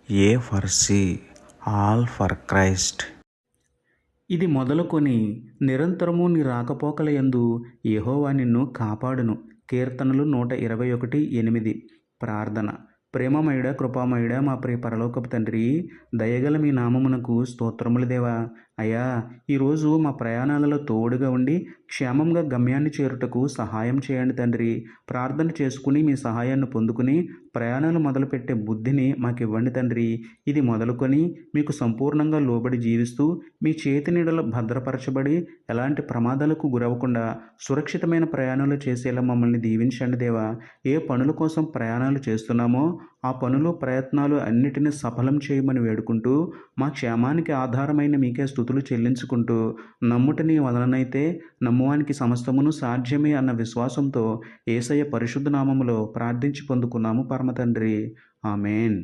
A for C, all for Christ. ఇది మొదలుకొని నిరంతరము నీ రాకపోకల యందు యెహోవా నిన్ను కాపాడును. కీర్తనలు 121:8. ప్రార్థన. ప్రేమమయుడ, కృపామయుడ, మా ప్రియ పరలోకపు తండ్రి, దయగల మీ నామమునకు స్తోత్రములు దేవా. అయ్యా, ఈరోజు మా ప్రయాణాలలో తోడుగా ఉండి క్షేమంగా గమ్యాన్ని చేరుటకు సహాయం చేయండి తండ్రి. ప్రార్థన చేసుకుని మీ సహాయాన్ని పొందుకుని ప్రయాణాలు మొదలుపెట్టే బుద్ధిని మాకు ఇవ్వండి తండ్రి. ఇది మొదలుకొని మీకు సంపూర్ణంగా లోబడి జీవిస్తూ మీ చేతి నీడలో భద్రపరచబడి ఎలాంటి ప్రమాదాలకు గురవకుండా సురక్షితమైన ప్రయాణాలు చేసేలా మమ్మల్ని దీవించండి దేవా. ఏ పనుల కోసం ప్రయాణాలు చేస్తున్నామో ఆ పనులు ప్రయత్నాలు అన్నిటినీ సఫలం చేయమని వేడుకుంటూ మా క్షేమానికి ఆధారమైన మీకే స్తుతులు చెల్లించుకుంటూ నమ్ముట నీ వలనైతే నమ్మువానికి సమస్తమును సాధ్యమే అన్న విశ్వాసంతో యేసయ్య పరిశుద్ధ నామములో ప్రార్థించి పొందుకున్నాము పరమ తండ్రి. ఆమేన్.